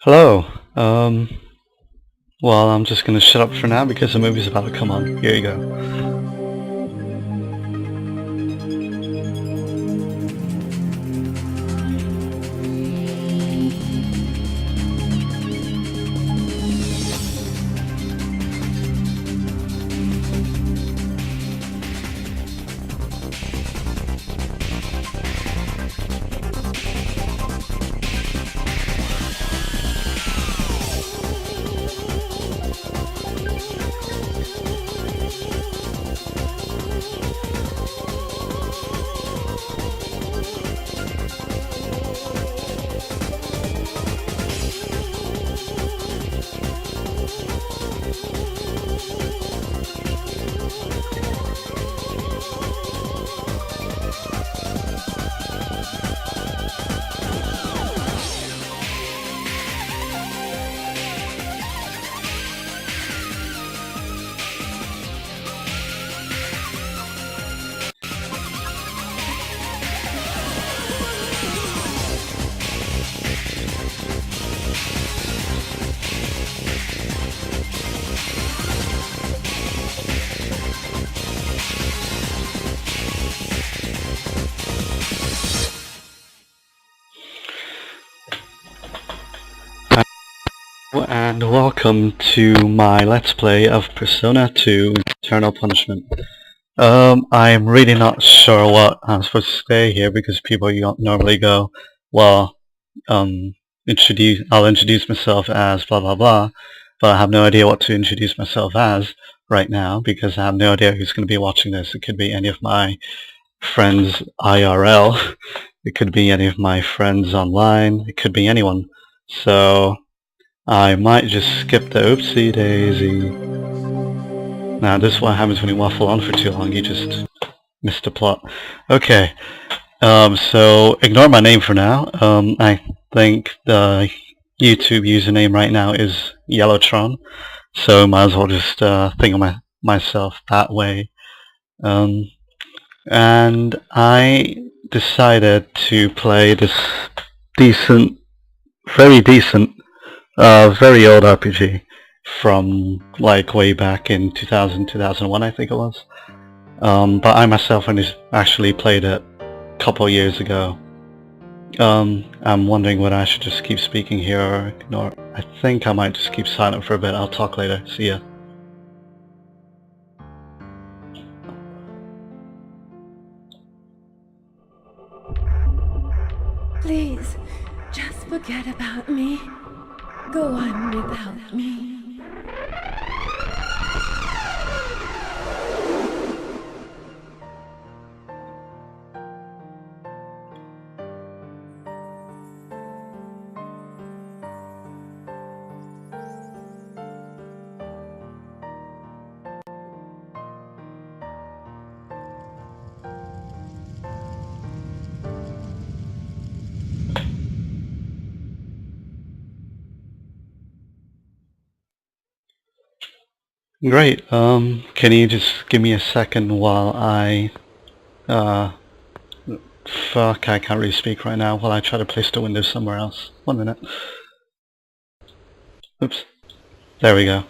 Hello. Well, I'm just gonna shut up for now because the movie's about to come on. Here you go. And welcome to my Let's Play of Persona 2 Eternal Punishment. I'm really not sure what I'm supposed to say here because people normally go, well, I'll introduce myself as blah blah blah, but I have no idea what to introduce myself as right now because I have no idea who's going to be watching this. It could be any of my friends IRL, it could be any of my friends online, it could be anyone. So I might just skip the oopsie daisy. Now this is what happens when you waffle on for too long, you just miss the plot. Okay, so ignore my name for now. I think the YouTube username right now is Yellowtron, so might as well just think of myself that way. And I decided to play this very decent, very old RPG from like way back in 2000, 2001 I think it was. But I myself only actually played it a couple of years ago. I'm wondering whether I should just keep speaking here or ignore. I think I might just keep silent for a bit. I'll talk later. See ya. Please, just forget about me. Go on without me. Great. Can you just give me a second while I fuck, I can't really speak right now while I try to place the window somewhere else. 1 minute. Oops. There we go.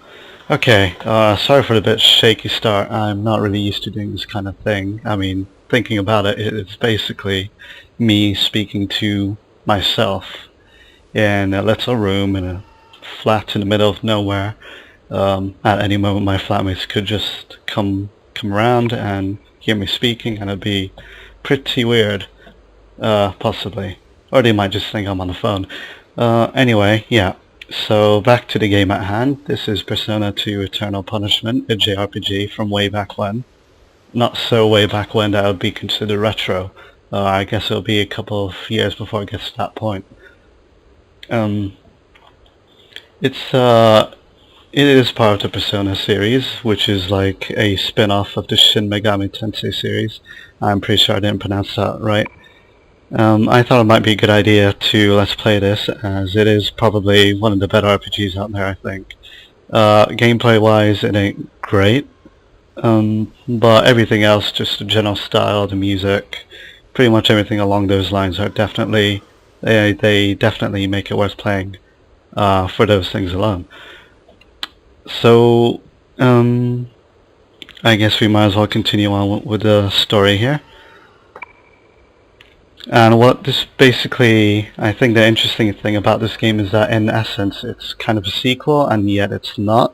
Okay, sorry for the bit shaky start. I'm not really used to doing this kind of thing. I mean, thinking about it, it's basically me speaking to myself in a little room in a flat in the middle of nowhere. At any moment my flatmates could just come around and hear me speaking, and it'd be pretty weird, possibly. Or they might just think I'm on the phone. Anyway, yeah. So back to the game at hand. This is Persona 2 Eternal Punishment, a JRPG from way back when. Not so way back when that would be considered retro. I guess it'll be a couple of years before it gets to that point. It is part of the Persona series, which is like a spin-off of the Shin Megami Tensei series. I'm pretty sure I didn't pronounce that right. I thought it might be a good idea to let's play this, as it is probably one of the better RPGs out there, I think. Gameplay-wise, it ain't great, but everything else, just the general style, the music, pretty much everything along those lines are definitely, they definitely make it worth playing. for those things alone. So, I guess we might as well continue on with the story here. And what this basically, I think the interesting thing about this game is that in essence it's kind of a sequel, and yet it's not.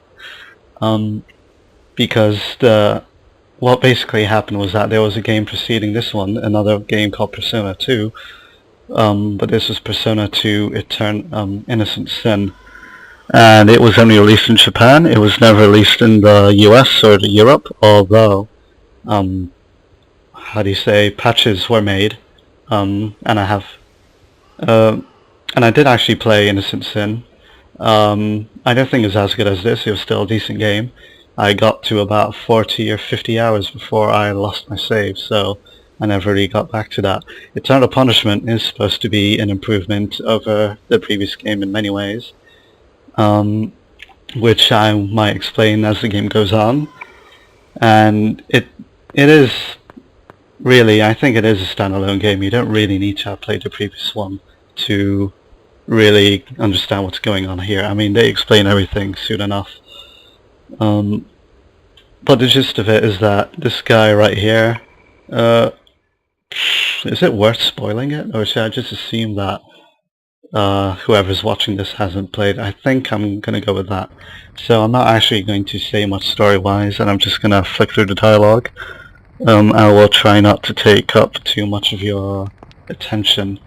Because what basically happened was that there was a game preceding this one, another game called Persona 2, but this was Persona 2 Innocent Sin. And it was only released in Japan. It was never released in the US or Europe, although, patches were made. And I did actually play Innocent Sin. I don't think it was as good as this. It was still a decent game. I got to about 40 or 50 hours before I lost my save, so I never really got back to that. Eternal Punishment is supposed to be an improvement over the previous game in many ways, which I might explain as the game goes on. And it is really, I think it is a standalone game. You don't really need to have played the previous one to really understand what's going on here. I mean, they explain everything soon enough. But the gist of it is that this guy right here, is it worth spoiling it, or should I just assume that whoever's watching this hasn't played? I think I'm going to go with that. So I'm not actually going to say much story-wise, and I'm just going to flick through the dialogue. I will try not to take up too much of your attention.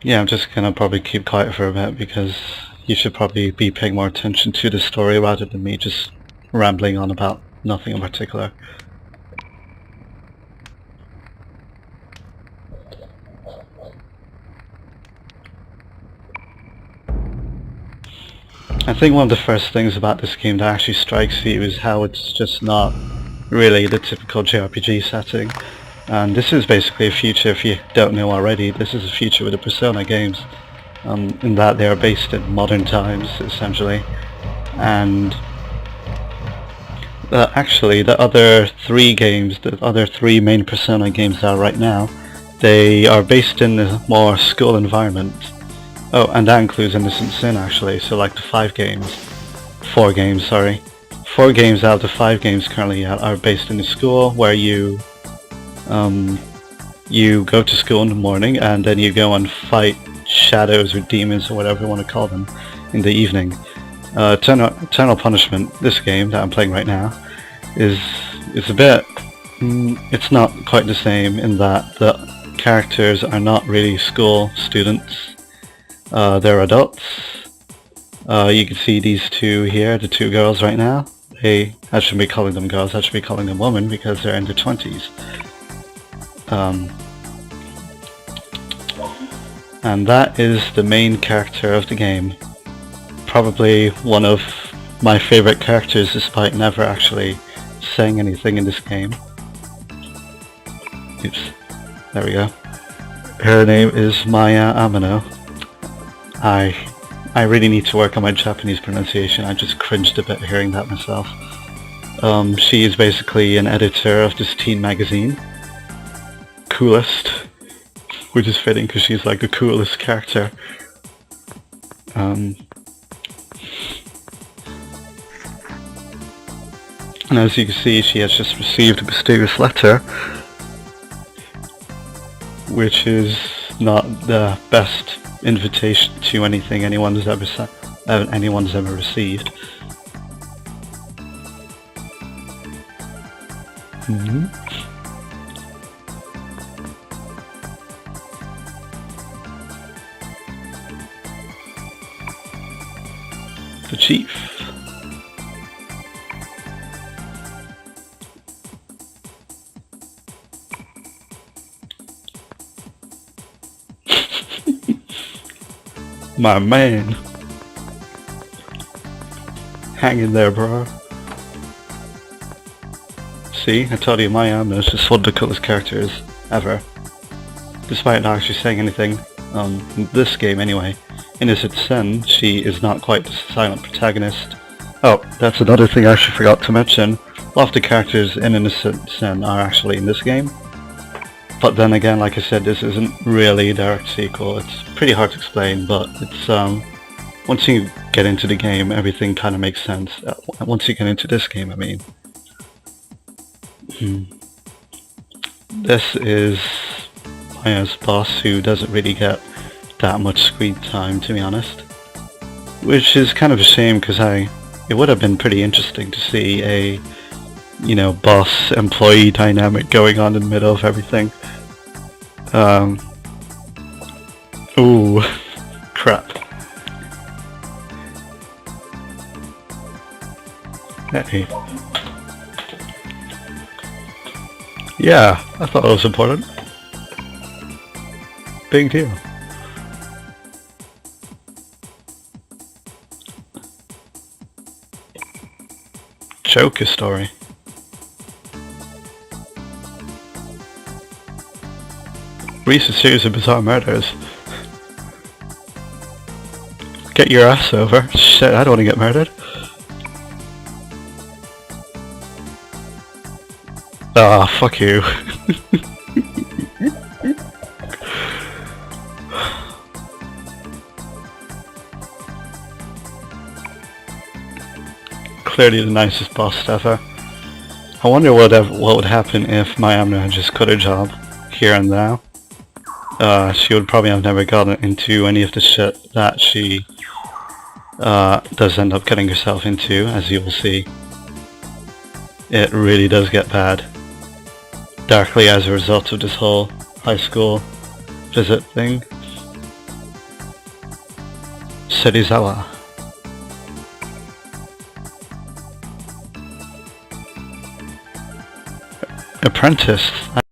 Yeah, I'm just gonna probably keep quiet for a bit because you should probably be paying more attention to the story rather than me just rambling on about nothing in particular. I think one of the first things about this game that actually strikes you is how it's just not really the typical JRPG setting. And this is basically a future, if you don't know already, this is a future with the Persona games, in that they are based in modern times, essentially. And actually, the other three main Persona games that are right now, they are based in a more school environment. Oh, and that includes Innocent Sin actually, so like the 4 games out of the 5 games currently are based in a school where you go to school in the morning and then you go and fight shadows or demons or whatever you want to call them in the evening. Eternal Punishment, this game that I'm playing right now, is a bit, it's not quite the same in that the characters are not really school students. They're adults. You can see these two here, the 2 girls right now. I shouldn't be calling them girls, I should be calling them women because they're in their 20s. And that is the main character of the game. Probably one of my favorite characters despite never actually saying anything in this game. Oops, there we go. Her name is Maya Amano. I really need to work on my Japanese pronunciation. I just cringed a bit hearing that myself. She is basically an editor of this teen magazine, Coolest, which is fitting because she's like the coolest character. And as you can see, she has just received a mysterious letter, which is not the best invitation to anything anyone's ever received. The chief. My man. Hang in there, bro. See, I told you my Amno is just one of the coolest characters ever. Despite not actually saying anything, in this game anyway. Innocent Sin, she is not quite the silent protagonist. Oh, that's another thing I actually forgot to mention. A lot of the characters in Innocent Sin are actually in this game. But then again, like I said, this isn't really a direct sequel. It's pretty hard to explain, but it's once you get into the game, everything kind of makes sense. Once you get into this game, I mean. This is Maya's boss, who doesn't really get that much screen time, to be honest. Which is kind of a shame, because it would have been pretty interesting to see a, boss-employee dynamic going on in the middle of everything. Ooh, crap. Hey. Yeah, I thought it was important. Big deal. Joker story. Recent series of bizarre murders. Get your ass over. Shit, I don't want to get murdered. Ah, fuck you. Clearly the nicest boss ever. I wonder what would happen if Mayamna had just quit her job here and now. She would probably have never gotten into any of the shit that she does end up getting herself into, as you will see. It really does get bad. Darkly as a result of this whole high school visit thing. Serizawa. Apprentice.